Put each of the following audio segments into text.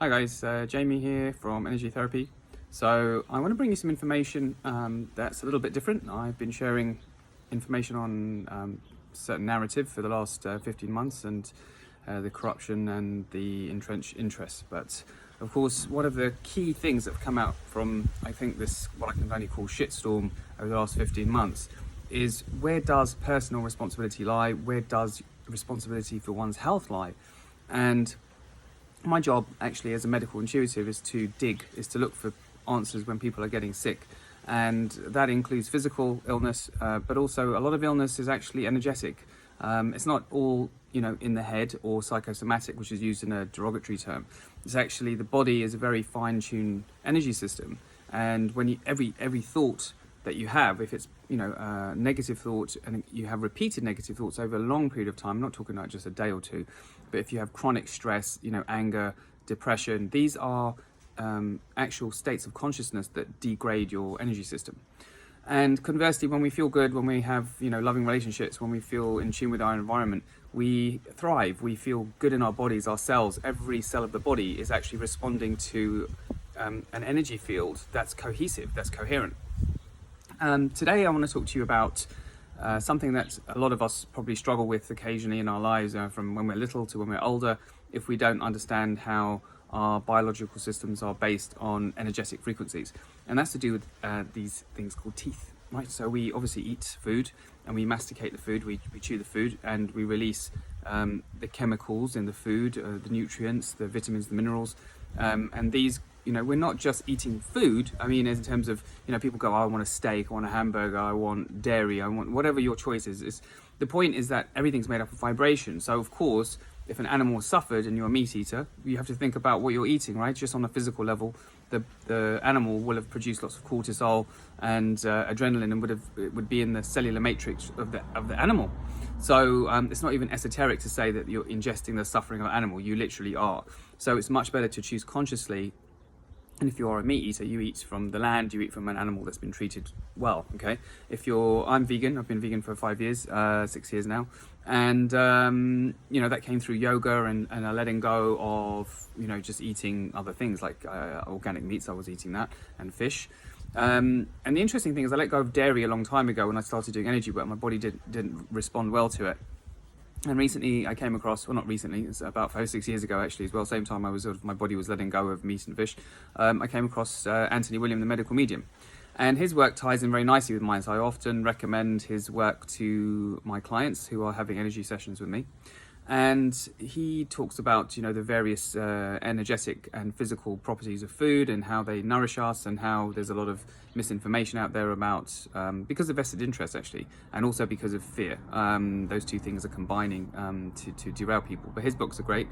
Hi guys, Jamie here from Energy Therapy. So I want to bring you some information that's a little bit different. I've been sharing information on certain narrative for the last 15 months and the corruption and the entrenched interests. But of course, one of the key things that have come out from, I think, this, what I can only call shitstorm over the last 15 months is, where does personal responsibility lie? Where does responsibility for one's health lie? And my job actually as a medical intuitive is to look for answers when people are getting sick, and that includes physical illness, but also a lot of illness is actually energetic. It's not all in the head or psychosomatic, which is used in a derogatory term. It's actually, the body is a very fine-tuned energy system, and when every thought that you have, if it's negative thought, and you have repeated negative thoughts over a long period of time, I'm not talking about just a day or two, but if you have chronic stress, anger, depression, these are actual states of consciousness that degrade your energy system. And conversely, when we feel good, when we have loving relationships, when we feel in tune with our environment, we thrive, we feel good in our bodies, our cells, every cell of the body is actually responding to an energy field that's cohesive, that's coherent. Today I want to talk to you about something that a lot of us probably struggle with occasionally in our lives, from when we're little to when we're older, if we don't understand how our biological systems are based on energetic frequencies. And that's to do with these things called teeth, right? So we obviously eat food and we masticate the food, we chew the food, and we release the chemicals in the food, the nutrients, the vitamins, the minerals, and these, we're not just eating food. I mean, in terms of, people go, oh, I want a steak, I want a hamburger, I want dairy, I want whatever your choice is. The point is that everything's made up of vibration. So of course, if an animal suffered and you're a meat eater, you have to think about what you're eating, right? Just on a physical level, the animal will have produced lots of cortisol and adrenaline, and would be in the cellular matrix of the animal. So it's not even esoteric to say that you're ingesting the suffering of an animal. You literally are. So it's much better to choose consciously. And if you are a meat eater, you eat from the land, you eat from an animal that's been treated well, okay? I'm vegan, I've been vegan for 5 years, 6 years now. And, that came through yoga and a letting go of, just eating other things like organic meats. I was eating that, and fish. And the interesting thing is, I let go of dairy a long time ago when I started doing energy work. My body didn't respond well to it. And recently I came across, well, not recently, it's about 5 or 6 years ago actually as well, same time my body was letting go of meat and fish, I came across Anthony William, the medical medium. And his work ties in very nicely with mine, so I often recommend his work to my clients who are having energy sessions with me. And he talks about, the various energetic and physical properties of food and how they nourish us, and how there's a lot of misinformation out there about, because of vested interest actually, and also because of fear. Those two things are combining to derail people. But his books are great.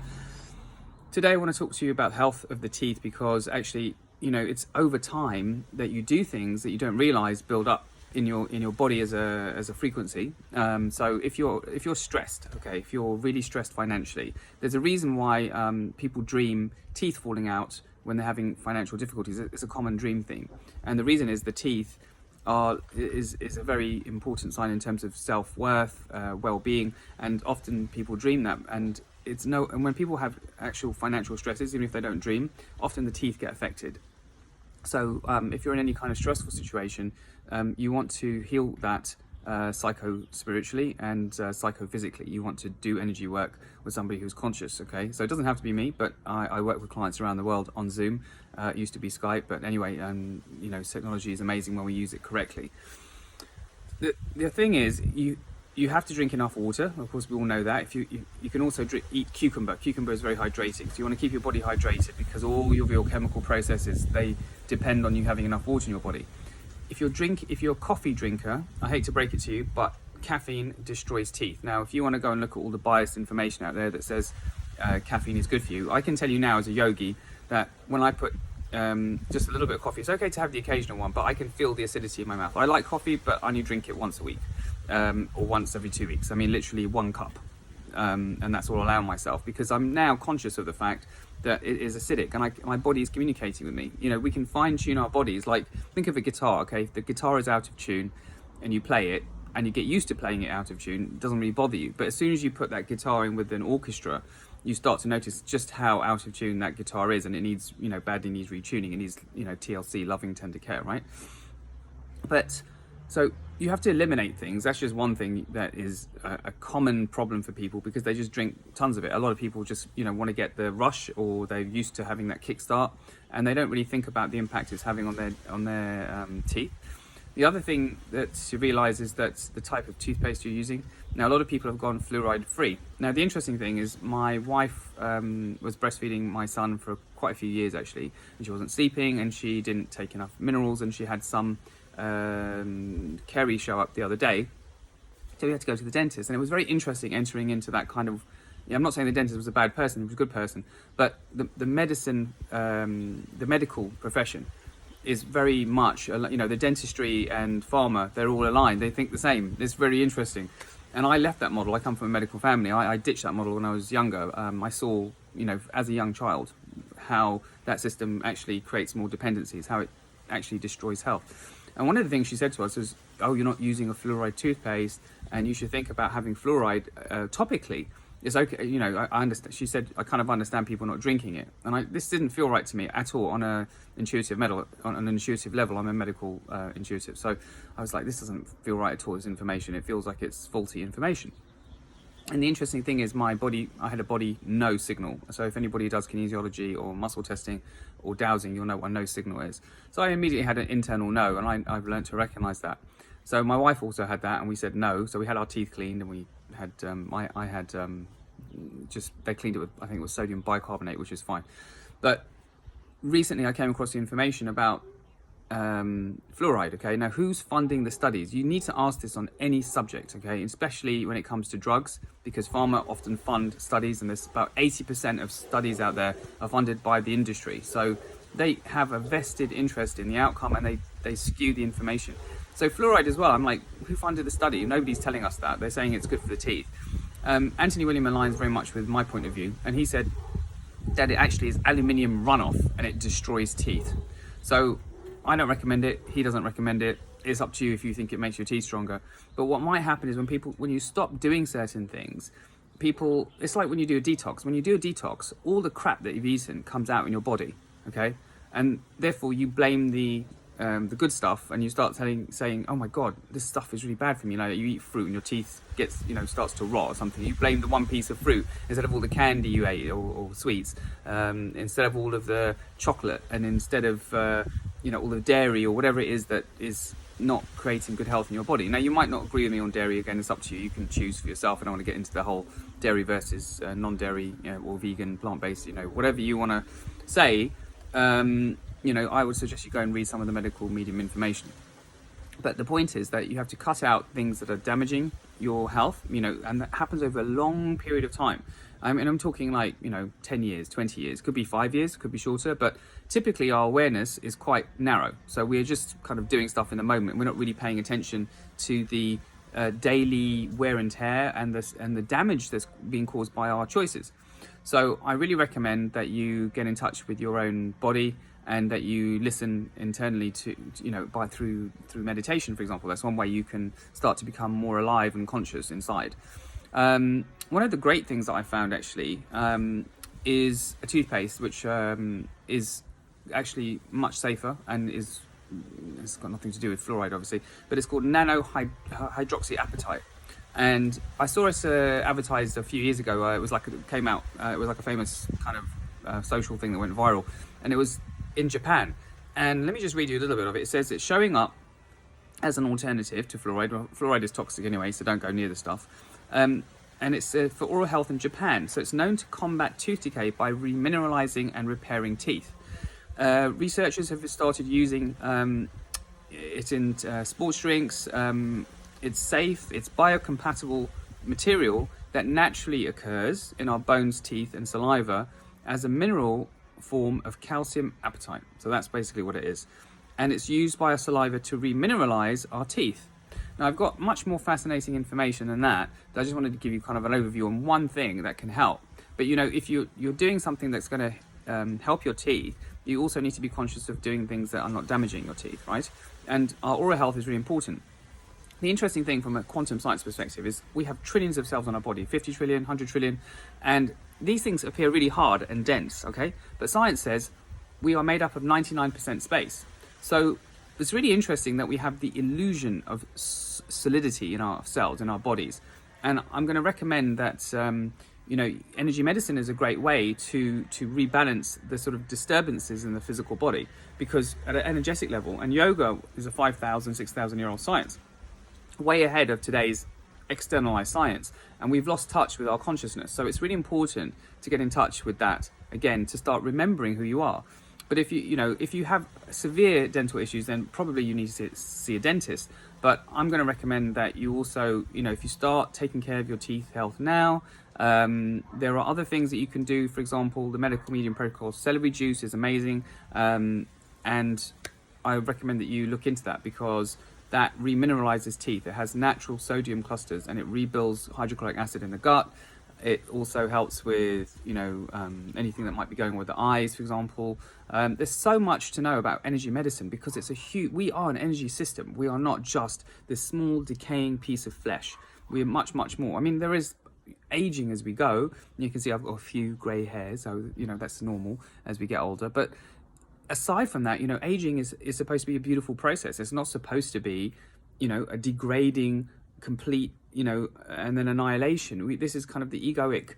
Today I want to talk to you about health of the teeth, because actually, it's over time that you do things that you don't realize build up in your body as a frequency. So if you're stressed, okay, if you're really stressed financially, there's a reason why people dream teeth falling out when they're having financial difficulties. It's a common dream theme, and the reason is the teeth is a very important sign in terms of self-worth, well-being, and often people dream that. And when people have actual financial stresses, even if they don't dream, often the teeth get affected. So if you're in any kind of stressful situation, you want to heal that psycho-spiritually and psycho-physically. You want to do energy work with somebody who's conscious, okay? So it doesn't have to be me, but I work with clients around the world on Zoom. It used to be Skype, but anyway, technology is amazing when we use it correctly. The thing is, you have to drink enough water. Of course, we all know that. If you can also eat cucumber. Cucumber is very hydrating. So you want to keep your body hydrated, because all of your chemical processes, they depend on you having enough water in your body. If you're a coffee drinker, I hate to break it to you, but caffeine destroys teeth. Now, if you want to go and look at all the biased information out there that says caffeine is good for you, I can tell you now as a yogi that when I put just a little bit of coffee, it's okay to have the occasional one, but I can feel the acidity in my mouth. I like coffee, but I only drink it once a week. Or once every 2 weeks. I mean, literally 1 cup, and that's all I allow myself, because I'm now conscious of the fact that it is acidic, and my body is communicating with me. We can fine tune our bodies. Like, think of a guitar, okay? If the guitar is out of tune and you play it and you get used to playing it out of tune, it doesn't really bother you. But as soon as you put that guitar in with an orchestra, you start to notice just how out of tune that guitar is, and it needs, badly needs retuning. It needs, TLC, loving tender care, right? But so you have to eliminate things. That's just one thing that is a common problem for people, because they just drink tons of it. A lot of people just, want to get the rush, or they're used to having that kickstart, and they don't really think about the impact it's having on their teeth. The other thing that you realize is that the type of toothpaste you're using. Now, a lot of people have gone fluoride free. Now, the interesting thing is my wife was breastfeeding my son for quite a few years, actually, and she wasn't sleeping, and she didn't take enough minerals, and she had some Kerry show up the other day, so we had to go to the dentist. And it was very interesting entering into that kind of, I'm not saying the dentist was a bad person, he was a good person, but the medicine, the medical profession is very much, the dentistry and pharma, they're all aligned, they think the same. It's very interesting. And I left that model. I come from a medical family. I ditched that model when I was younger. I saw, as a young child, how that system actually creates more dependencies, how it actually destroys health. And one of the things she said to us is, oh, you're not using a fluoride toothpaste, and you should think about having fluoride topically. It's okay, I understand. She said, I kind of understand people not drinking it. And this didn't feel right to me at all on an intuitive level. I'm a medical intuitive. So I was like, this doesn't feel right at all, this information. It feels like it's faulty information. And the interesting thing is I had a body no signal. So if anybody does kinesiology or muscle testing or dowsing, you'll know what no signal is. So I immediately had an internal no, and I've learned to recognize that. So my wife also had that, and we said no. So we had our teeth cleaned, and we had, they cleaned it with, I think it was sodium bicarbonate, which is fine. But recently I came across the information about fluoride. Okay, now who's funding the studies? You need to ask this on any subject, okay, especially when it comes to drugs, because pharma often fund studies, and there's about 80% of studies out there are funded by the industry. So they have a vested interest in the outcome, and they skew the information. So fluoride as well, I'm like, who funded the study? Nobody's telling us that. They're saying it's good for the teeth. Anthony William aligns very much with my point of view, and he said that it actually is aluminium runoff, and it destroys teeth. So I don't recommend it. He doesn't recommend it. It's up to you if you think it makes your teeth stronger. But what might happen is when you stop doing certain things, it's like when you do a detox. When you do a detox, all the crap that you've eaten comes out in your body, okay? And therefore you blame the good stuff, and you start saying, oh my God, this stuff is really bad for me. You eat fruit and your teeth starts to rot or something. You blame the one piece of fruit instead of all the candy you ate or sweets, instead of all of the chocolate, and instead of all the dairy or whatever it is that is not creating good health in your body. Now, you might not agree with me on dairy. Again, it's up to you. You can choose for yourself. I don't want to get into the whole dairy versus non-dairy, or vegan, plant-based, whatever you want to say. I would suggest you go and read some of the medical medium information. But the point is that you have to cut out things that are damaging your health, and that happens over a long period of time. I'm talking like, 10 years, 20 years, could be 5 years, could be shorter, but typically our awareness is quite narrow. So we're just kind of doing stuff in the moment. We're not really paying attention to the daily wear and tear and the damage that's being caused by our choices. So I really recommend that you get in touch with your own body, and that you listen internally to through meditation, for example. That's one way you can start to become more alive and conscious inside. One of the great things that I found actually is a toothpaste which is actually much safer, and it's got nothing to do with fluoride obviously, but it's called Hydroxyapatite. And I saw it advertised a few years ago. It was like a famous kind of social thing that went viral, and it was in Japan. And let me just read you a little bit of it. It says it's showing up as an alternative to fluoride. Well, fluoride is toxic anyway, so don't go near the stuff. And it's for oral health in Japan. So it's known to combat tooth decay by remineralizing and repairing teeth. Researchers have started using it in sports drinks. It's safe. It's biocompatible material that naturally occurs in our bones, teeth, and saliva as a mineral form of calcium apatite. So that's basically what it is. And it's used by our saliva to remineralize our teeth. Now, I've got much more fascinating information than that, but I just wanted to give you kind of an overview on one thing that can help. But if you're doing something that's going to help your teeth, you also need to be conscious of doing things that are not damaging your teeth, right? And our oral health is really important. the interesting thing from a quantum science perspective is we have trillions of cells on our body, 50 trillion, 100 trillion, and these things appear really hard and dense, okay? But science says we are made up of 99% space. So it's really interesting that we have the illusion of solidity in our cells, in our bodies. And I'm going to recommend that, you know, energy medicine is a great way to rebalance the sort of disturbances in the physical body, because at an energetic level, and yoga is a 5,000, 6,000 year old science, way ahead of today's externalized science, and we've lost touch with our consciousness. So it's really important to get in touch with that again, to start remembering who you are. But if you have severe dental issues, then probably you need to see a dentist. But I'm going to recommend that you also, you know, if you start taking care of your teeth health now, there are other things that you can do. For example, the medical medium protocol, celery juice is amazing, and I recommend that you look into that, because that remineralizes teeth. It has natural sodium clusters and it rebuilds hydrochloric acid in the gut. It also helps with, you know, anything that might be going on with the eyes, for example. There's so much to know about energy medicine, because it's we are an energy system. We are not just this small decaying piece of flesh. We are much, much more. I mean, there is aging as we go. You can see I've got a few grey hairs, so, you know, that's normal as we get older. But aside from that, you know, aging is supposed to be a beautiful process. It's not supposed to be, you know, a degrading, complete, you know, and then annihilation. This is kind of the egoic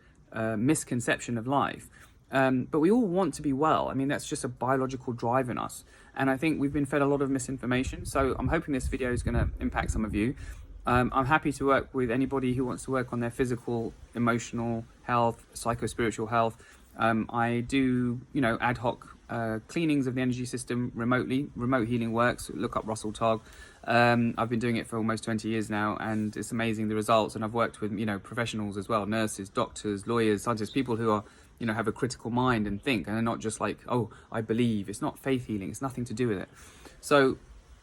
misconception of life. But we all want to be well. I mean, that's just a biological drive in us. And I think we've been fed a lot of misinformation. So I'm hoping this video is going to impact some of you. I'm happy to work with anybody who wants to work on their physical, emotional health, psycho-spiritual health. I do, you know, ad hoc cleanings of the energy system remotely. Remote healing works. Look up Russell Togg. I've been doing it for almost 20 years now, and it's amazing the results. And I've worked with, you know, professionals as well, nurses, doctors, lawyers, scientists, people who are, you know, have a critical mind and think, and they're not just like, oh, I believe. It's not faith healing. It's nothing to do with it. So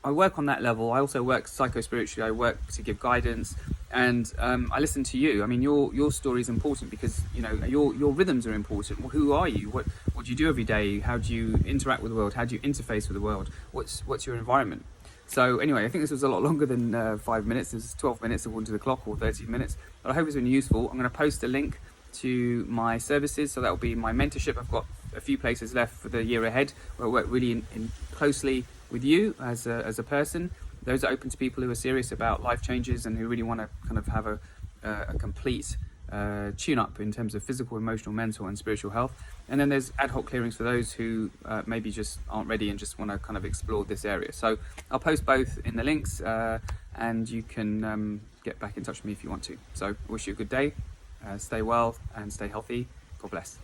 I work on that level. I also work psycho-spiritually. I work to give guidance, and I listen to you. I mean, your story is important, because, you know, your rhythms are important. Well, who are you? What do you do every day? How do you interact with the world? How do you interface with the world? What's your environment? So anyway, I think this was a lot longer than 5 minutes. This is 12 minutes according to the clock, or 13 minutes. But I hope it's been useful. I'm going to post a link to my services. So that will be my mentorship. I've got a few places left for the year ahead, where I work really in closely with you as a person. Those are open to people who are serious about life changes and who really want to kind of have a complete tune-up in terms of physical, emotional, mental and spiritual health. And then there's ad hoc clearings for those who maybe just aren't ready and just want to kind of explore this area. So I'll post both in the links, and you can get back in touch with me if you want to. So I wish you a good day, stay well and stay healthy. God bless.